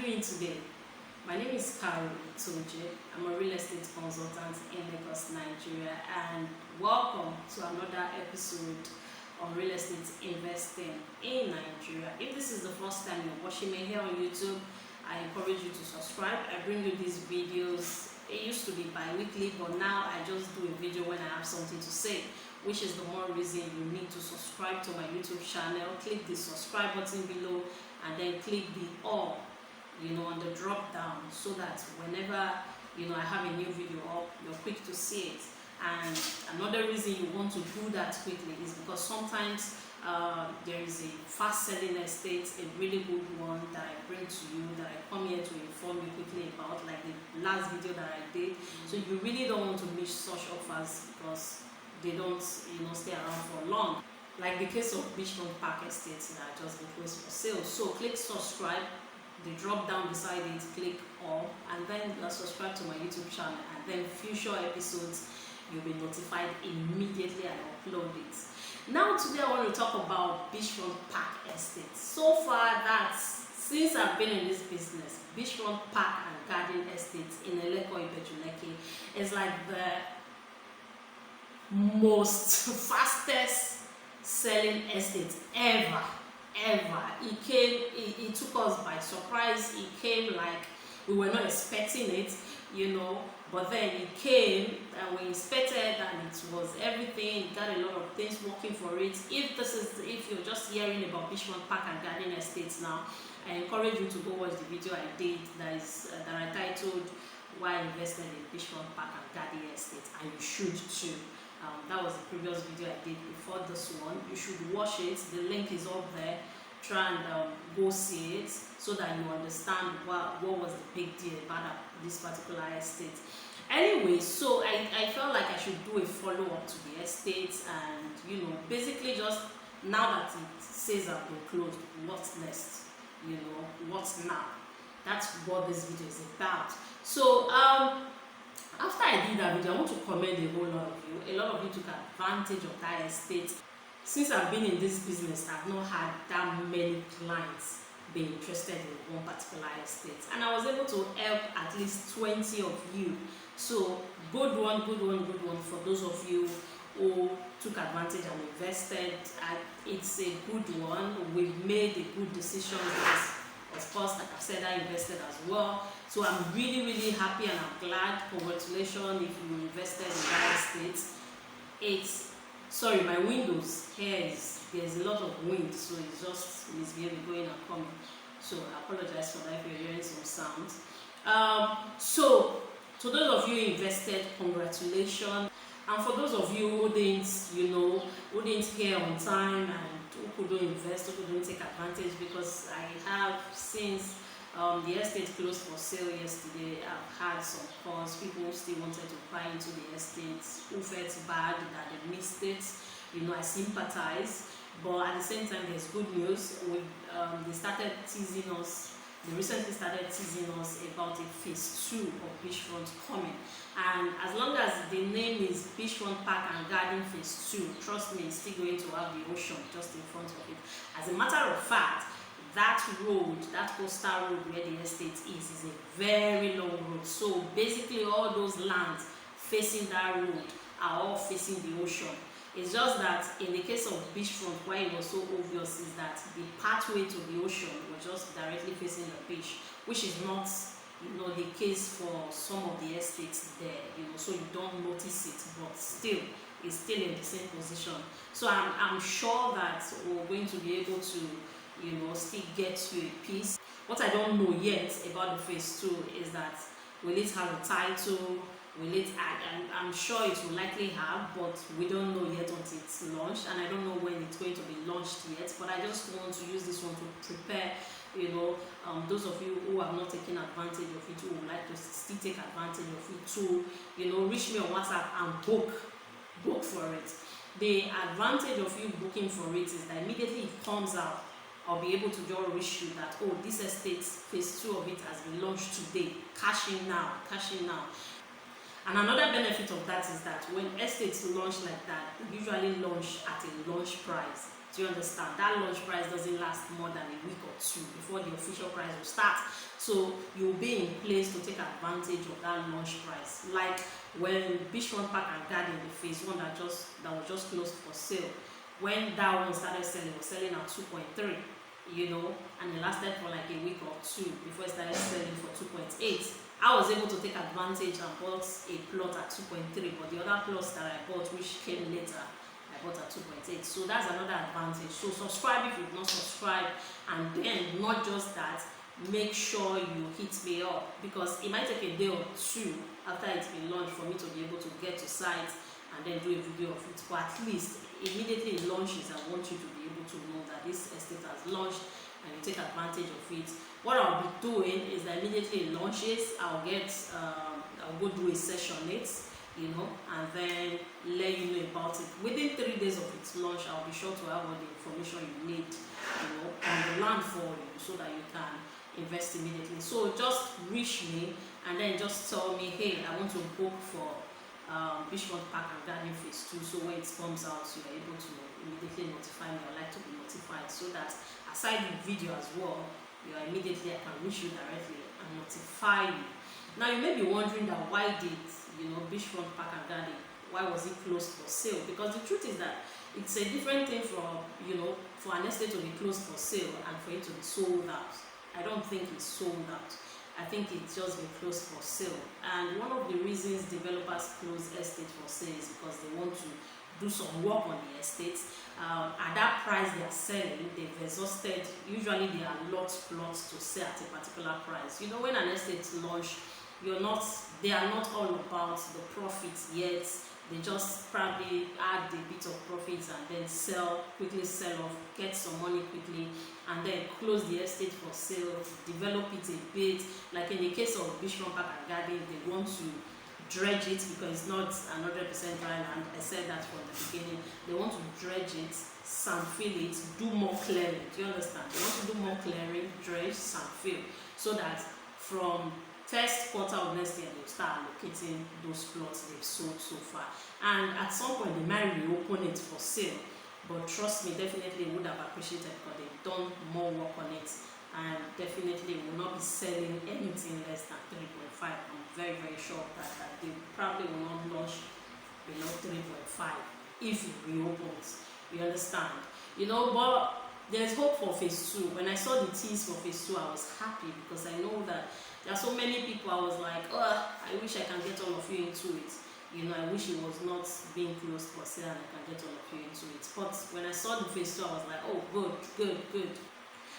doing today? My name is Carol Toje. I'm a real estate consultant in Lagos, Nigeria, and welcome to another episode on real estate investing in Nigeria. If this is the first time you're watching me here on YouTube, I encourage you to subscribe. I bring you these videos. It used to be bi-weekly, but now I just do a video when I have something to say, which is the more reason you need to subscribe to my YouTube channel. Click the subscribe button below and then click the all, on the drop down, so that whenever I have a new video up, you're quick to see it. And another reason you want to do that quickly is because sometimes there is a fast selling estate, a really good one that I bring to you, that I come here to inform you quickly about, like the last video that I did. So you really don't want to miss such offers because they don't stay around for long, like the case of Beachfront Park Estate that I just been closed for sale. So click subscribe, the drop down beside it, click all, and then subscribe to my YouTube channel, and then future episodes you'll be notified immediately I upload it. Now today I want to talk about Beachfront Park Estate. So far, since I've been in this business, Beachfront Park and Garden Estate in Eleko is like the most fastest selling estate ever. It took us by surprise. It came like we were not expecting it, but then it came and we inspected and it was everything. It got a lot of things working for it. If you're just hearing about Beachfront Park and Garden Estates now, I encourage you to go watch the video I did that I titled Why I Invested in Beachfront Park and Garden Estate, and you should too. That was the previous video I did before this one. You should watch it. The link is up there. Try and go see it so that you understand what was the big deal about this particular estate. Anyway, so I felt like I should do a follow-up to the estate, and basically just now that it says I've been closed, what's next? What's now? That's what this video is about. So after I did that video, I want to commend a whole lot of you. A lot of you took advantage of that estate. Since I've been in this business, I've not had that many clients be interested in one particular estate, and I was able to help at least 20 of you. So good one for those of you who took advantage and invested. It's a good one. We've made a good decision because, of course, like I said, I invested as well. So I'm really happy and I'm glad. Congratulations if you invested in that estate. Sorry, my windows here there's a lot of wind, so it's just misbehaving, going and coming. So I apologize for that if you're hearing some sounds. So to those of you who invested, congratulations. And for those of you who didn't hear on time and who couldn't invest, who couldn't take advantage, because I have, since the estate closed for sale yesterday, I've had some calls. People who still wanted to buy into the estate, who felt bad that they missed it. I sympathize, but at the same time, there's good news. They started teasing us. They recently started teasing us about a phase 2 of Beachfront coming. And as long as the name is Beachfront Park and Garden Phase 2, trust me, it's still going to have the ocean just in front of it. As a matter of fact, that road, that coastal road where the estate is a very long road. So basically all those lands facing that road are all facing the ocean. It's just that in the case of Beachfront, why it was so obvious is that the pathway to the ocean was just directly facing the beach, which is not the case for some of the estates there, so you don't notice it, but still it's still in the same position. So I'm sure that we're going to be able to still get to a piece. What I don't know yet about the phase 2 is that will it have a title? Will it? I'm sure it will likely have, but we don't know yet until it's launched, and I don't know when it's going to be launched yet. But I just want to use this one to prepare, those of you who have not taken advantage of it, who would like to still take advantage of it, to reach me on WhatsApp and book for it. The advantage of you booking for it is that immediately it comes out, I'll be able to just reach you that, oh, this estate phase 2 of it has been launched today. Cash in now. And another benefit of that is that when estates launch like that, we usually launch at a launch price. Do you understand? That launch price doesn't last more than a week or two before the official price will start. So you'll be in place to take advantage of that launch price. Like when Beachfront Park and Garden, the phase one that was just closed for sale, when that one started selling, it was selling at 2.3, you know, and it lasted for like a week or two before it started selling for 2.8. I was able to take advantage and bought a plot at 2.3, but the other plots that I bought, which came later, I bought at 2.8. So that's another advantage. So subscribe if you've not subscribed, and then not just that, make sure you hit me up, because it might take a day or two after it's been launched for me to be able to get to site and then do a video of it. But at least immediately it launches, I want you to be able to know that this estate has launched and you take advantage of it. What I'll be doing is that immediately it launches, I'll go do a session on it, you know, and then let you know about it. Within 3 days of its launch, I'll be sure to have all the information you need, you know, on the land for you, so that you can invest immediately. So just reach me and then just tell me, hey, I want to book for Beachfront Park and Garden Phase 2. So when it comes out, you are able to immediately notify me. I like to be notified, so that aside the video as well, I can reach you directly and notify you. Now you may be wondering that why did, you know, Beachfront Park and Garden, why was it closed for sale? Because the truth is that it's a different thing from, you know, for an estate to be closed for sale and for it to be sold out. I don't think it's sold out. I think it's just been closed for sale. And one of the reasons developers close estate for sale is because they want to do some work on the estate. At that price they are selling, they've exhausted. Usually there are plots to sell at a particular price. You know, when an estate launch, they are not all about the profits yet. They just probably add a bit of profits and then quickly sell off, get some money quickly, and then close the estate for sale, develop it a bit. Like in the case of Beachfront Park and Garden, they want to dredge it because it's not 100% dry land. I said that from the beginning. They want to dredge it, sandfill it, do more clearing. Do you understand? They want to do more clearing, dredge, sandfill, so that from first quarter of next year they'll start allocating those plots they've sold so far. And at some point they might reopen it for sale. But trust me, definitely would have appreciated, because they've done more work on it, and definitely will not be selling anything less than 3.5. I'm very, very sure that they probably will not launch below 3.5 if it reopens. You understand? You know, but there's hope for phase 2. When I saw the teas for phase 2, I was happy, because I know that there are so many people. I was like, oh, I wish I can get all of you into it. You know, I wish it was not being closed for sale and I can get all of you into it. But when I saw the phase 2, I was like, oh, good.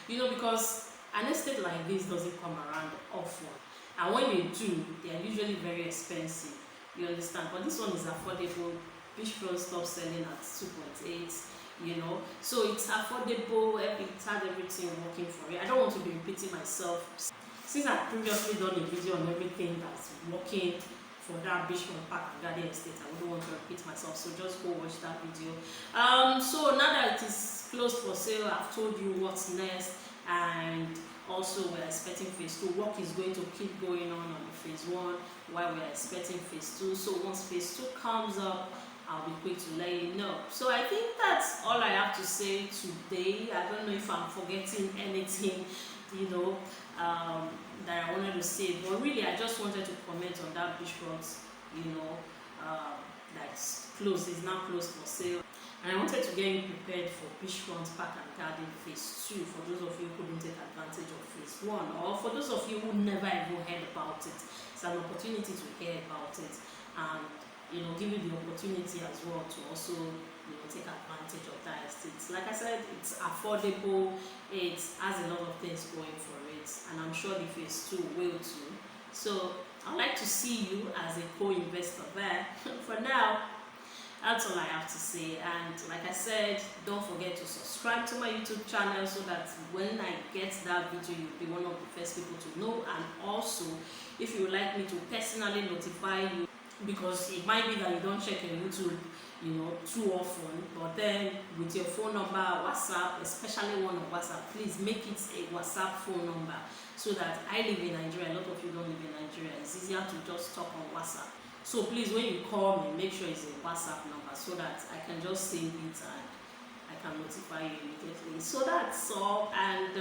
You know, because an estate like this doesn't come around often. And when they do, they are usually very expensive. You understand? But this one is affordable. Beachfront stopped selling at 2.8. You know, so it's affordable. It had everything working for it. I don't want to be repeating myself. Since I've previously done a video on everything that's working for that Beachfront Park and Garden estate, I wouldn't want to repeat myself, so just go watch that video. So now that it is closed for sale, I've told you what's next, and also we're expecting phase 2. Work is going to keep going on the phase 1 while we're expecting phase 2. So once phase 2 comes up, I'll be quick to let you know. So I think that's all I have to say today. I don't know if I'm forgetting anything, you know, that I wanted to say, but really I just wanted to comment on that Beachfront, you know, that's closed, is now closed for sale. And I wanted to get you prepared for Beachfront Park and Garden Phase 2, for those of you who couldn't take advantage of Phase 1, or for those of you who never even heard about it. It's an opportunity to hear about it, and you know, give you the opportunity as well to also, you know, take advantage of that estate. Like I said, it's affordable, it has a lot of things going for it, and I'm sure the Phase 2 will too. So I'd like to see you as a co-investor there. For now, that's all I have to say. And like I said, don't forget to subscribe to my YouTube channel, so that when I get that video, you'll be one of the first people to know. And also, if you would like me to personally notify you, because it might be that you don't check your YouTube, you know, too often, but then with your phone number, WhatsApp, especially one of WhatsApp, please make it a WhatsApp phone number, so that I live in Nigeria, a lot of you don't live in Nigeria, it's easier to just talk on WhatsApp. So please, when you call me, make sure it's a WhatsApp number, so that I can just save it I can notify you immediately. So that's all, and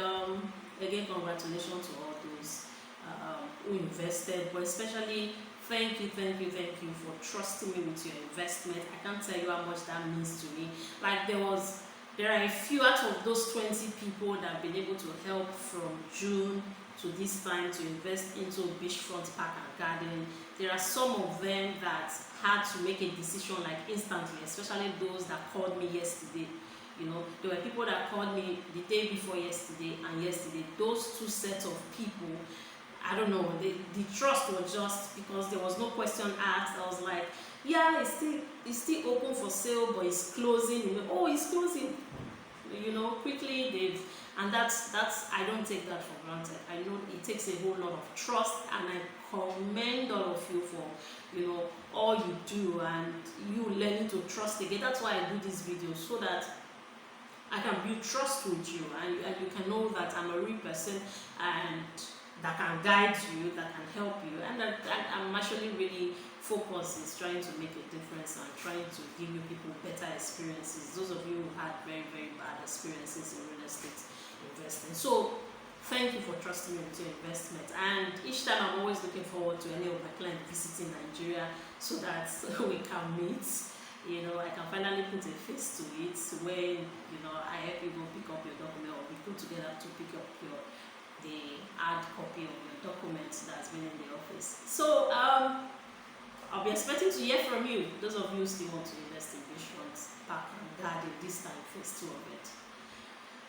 again, congratulations to all those who invested, but especially thank you for trusting me with your investment. I can't tell you how much that means to me. Like there are a few out of those 20 people that have been able to help from June to this time to invest into Beachfront Park and Garden. There are some of them that had to make a decision like instantly, especially those that called me yesterday. You know, there were people that called me the day before yesterday and yesterday. Those two sets of people, I don't know, the trust was just because there was no question asked. I was like, yeah, it's still open for sale, but it's closing. Oh, it's closing. You know, quickly they've, and that's I don't take that for granted. I know it takes a whole lot of trust, and I commend all of you for, you know, all you do and you learning to trust again. That's why I do this video, so that I can build trust with you, and you can know that I'm a real person and that can guide you, that can help you, and that I'm actually really focused is trying to make a difference and trying to give you people better experiences. Those of you who had very, very bad experiences in real estate investing. So thank you for trusting me with your investment. And each time I'm always looking forward to any of my clients visiting Nigeria so that we can meet. You know, I can finally put a face to it when, you know, I help you go pick up your document, or we put together to pick up the hard copy of your documents that's been in the office. So I'll be expecting to hear from you, those of you who still want to invest in Beachfront Park and Garden this time, phase 2 of it.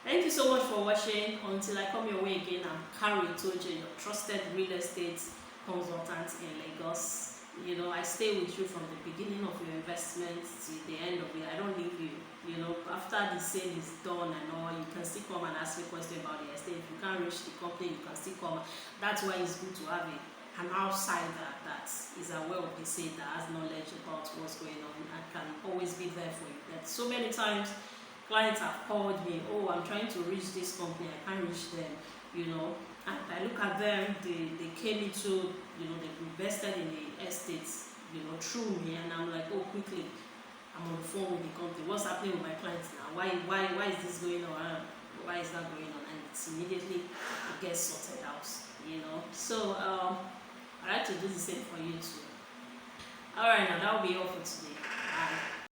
Thank you so much for watching. Until I come your way again, I'm Carrie Toje, your trusted real estate consultant in Lagos. You know, I stay with you from the beginning of your investment to the end of it. I don't leave you. You know, after the sale is done and all, you can still come and ask me questions about the estate. If you can't reach the company, you can still come. That's why it's good to have an outsider that is aware of the sale, that has knowledge about what's going on, and can always be there for you. That so many times clients have called me, oh, I'm trying to reach this company, I can't reach them, you know. And I look at them, they came into, you know, they invested in the estates, you know, through me, and I'm like, oh, quickly, I'm on the phone with the company. What's happening with my clients now? Why is this going on? Why is that going on? And it's immediately it gets sorted out, you know. So I like to do the same for you too. All right, now that will be all for today. Bye.